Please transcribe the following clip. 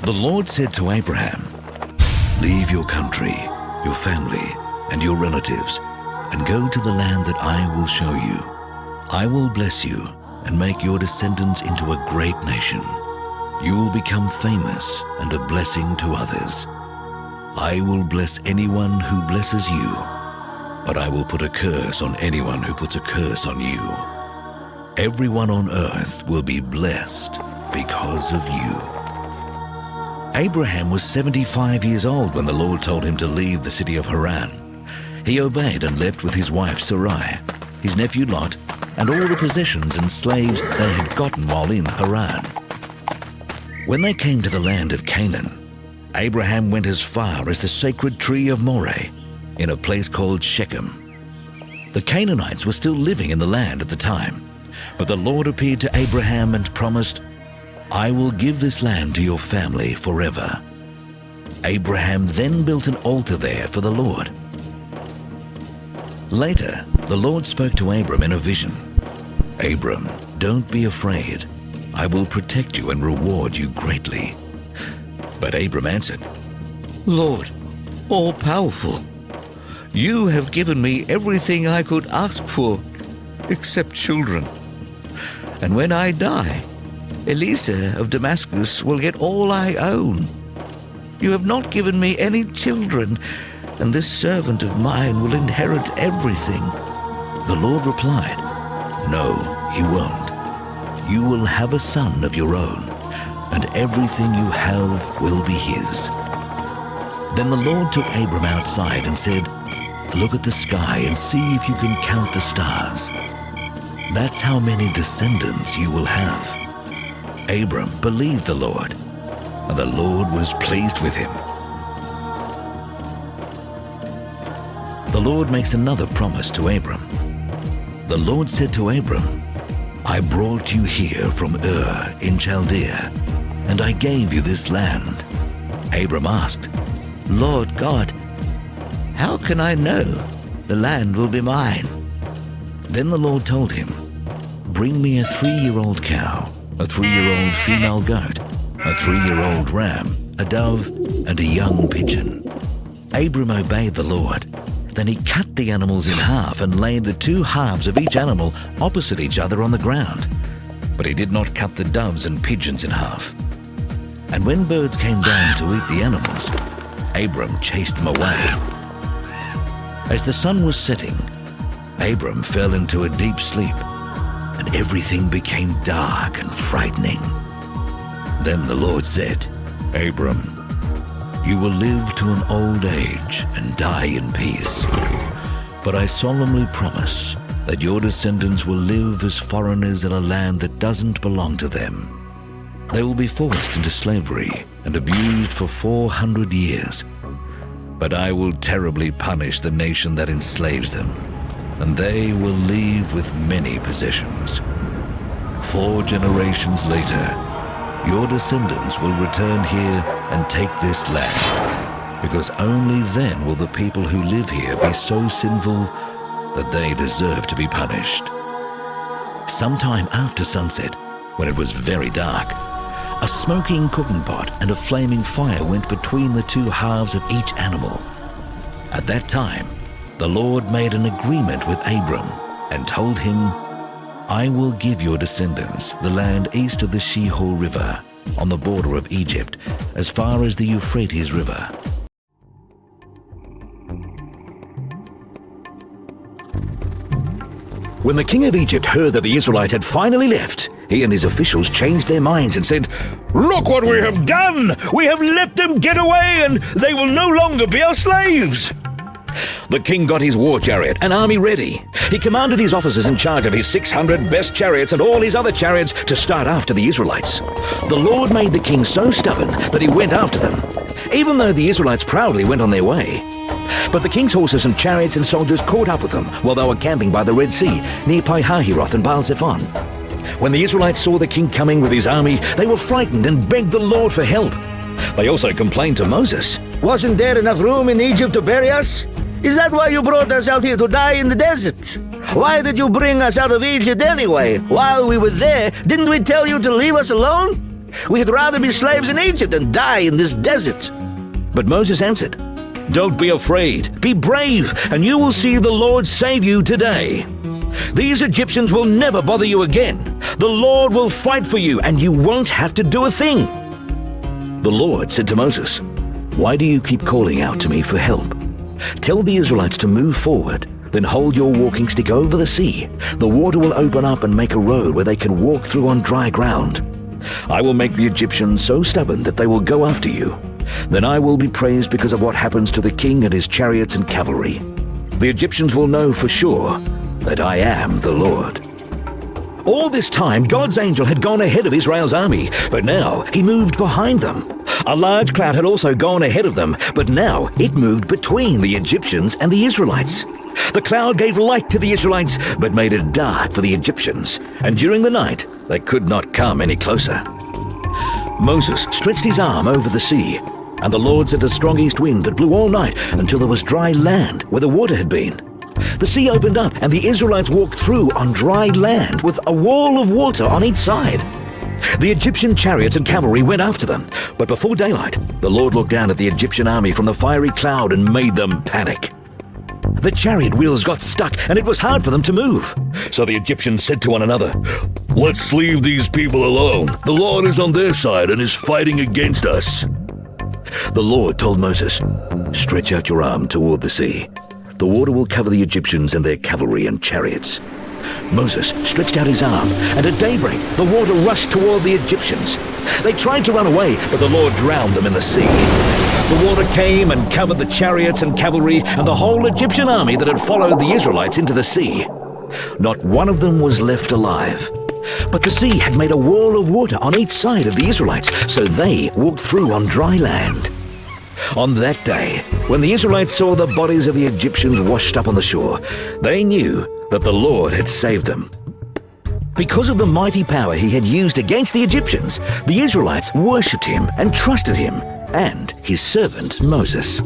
The Lord said to Abraham, "Leave your country, your family, and your relatives, and go to the land that I will show you. I will bless you and make your descendants into a great nation. You will become famous and a blessing to others. I will bless anyone who blesses you, but I will put a curse on anyone who puts a curse on you. Everyone on earth will be blessed because of you." Abraham was 75 years old when the Lord told him to leave the city of Haran. He obeyed and left with his wife Sarai, his nephew Lot, and all the possessions and slaves they had gotten while in Haran. When they came to the land of Canaan, Abraham went as far as the sacred tree of Moreh, in a place called Shechem. The Canaanites were still living in the land at the time, but the Lord appeared to Abraham and promised, "I will give this land to your family forever." Abraham then built an altar there for the Lord. Later, the Lord spoke to Abram in a vision. "Abram, don't be afraid. I will protect you and reward you greatly." But Abram answered, "Lord, all-powerful, you have given me everything I could ask for, except children. And when I die, Eliezer of Damascus will get all I own. You have not given me any children, and this servant of mine will inherit everything." The Lord replied, "No, he won't. You will have a son of your own, and everything you have will be his." Then the Lord took Abram outside and said, "Look at the sky and see if you can count the stars. That's how many descendants you will have." Abram believed the Lord, and the Lord was pleased with him. The Lord makes another promise to Abram. The Lord said to Abram, "I brought you here from Ur in Chaldea, and I gave you this land." Abram asked, "Lord God, how can I know the land will be mine?" Then the Lord told him, "Bring me a 3-year-old cow, a 3-year-old female goat, a 3-year-old ram, a dove, and a young pigeon." Abram obeyed the Lord. Then he cut the animals in half and laid the 2 halves of each animal opposite each other on the ground. But he did not cut the doves and pigeons in half. And when birds came down to eat the animals, Abram chased them away. As the sun was setting, Abram fell into a deep sleep, and everything became dark and frightening. Then the Lord said, "Abram, you will live to an old age and die in peace. But I solemnly promise that your descendants will live as foreigners in a land that doesn't belong to them. They will be forced into slavery and abused for 400 years. But I will terribly punish the nation that enslaves them, and they will leave with many possessions. 4 generations later, your descendants will return here and take this land, because only then will the people who live here be so sinful that they deserve to be punished." Sometime after sunset, when it was very dark, a smoking cooking pot and a flaming fire went between the 2 halves of each animal. At that time, the Lord made an agreement with Abram and told him, "I will give your descendants the land east of the Shihor River, on the border of Egypt, as far as the Euphrates River." When the king of Egypt heard that the Israelites had finally left, he and his officials changed their minds and said, "Look what we have done! We have let them get away, and they will no longer be our slaves!" The king got his war chariot and army ready. He commanded his officers in charge of his 600 best chariots and all his other chariots to start after the Israelites. The Lord made the king so stubborn that he went after them, even though the Israelites proudly went on their way. But the king's horses and chariots and soldiers caught up with them while they were camping by the Red Sea, near Pi-hahiroth and Baal-zephon. When the Israelites saw the king coming with his army, they were frightened and begged the Lord for help. They also complained to Moses. "Wasn't there enough room in Egypt to bury us? Is that why you brought us out here to die in the desert? Why did you bring us out of Egypt anyway? While we were there, didn't we tell you to leave us alone? We'd rather be slaves in Egypt than die in this desert." But Moses answered, "Don't be afraid. Be brave, and you will see the Lord save you today. These Egyptians will never bother you again. The Lord will fight for you, and you won't have to do a thing." The Lord said to Moses, "Why do you keep calling out to me for help? Tell the Israelites to move forward, then hold your walking stick over the sea. The water will open up and make a road where they can walk through on dry ground. I will make the Egyptians so stubborn that they will go after you. Then I will be praised because of what happens to the king and his chariots and cavalry. The Egyptians will know for sure that I am the Lord." All this time, God's angel had gone ahead of Israel's army, but now he moved behind them. A large cloud had also gone ahead of them, but now it moved between the Egyptians and the Israelites. The cloud gave light to the Israelites, but made it dark for the Egyptians, and during the night they could not come any closer. Moses stretched his arm over the sea, and the Lord sent a strong east wind that blew all night until there was dry land where the water had been. The sea opened up, and the Israelites walked through on dry land with a wall of water on each side. The Egyptian chariots and cavalry went after them, but before daylight, the Lord looked down at the Egyptian army from the fiery cloud and made them panic. The chariot wheels got stuck, and it was hard for them to move. So the Egyptians said to one another, "Let's leave these people alone. The Lord is on their side and is fighting against us." The Lord told Moses, "Stretch out your arm toward the sea. The water will cover the Egyptians and their cavalry and chariots." Moses stretched out his arm, and at daybreak the water rushed toward the Egyptians. They tried to run away, but the Lord drowned them in the sea. The water came and covered the chariots and cavalry and the whole Egyptian army that had followed the Israelites into the sea. Not one of them was left alive. But the sea had made a wall of water on each side of the Israelites, so they walked through on dry land. On that day, when the Israelites saw the bodies of the Egyptians washed up on the shore, they knew that the Lord had saved them. Because of the mighty power he had used against the Egyptians, the Israelites worshipped him and trusted him and his servant Moses.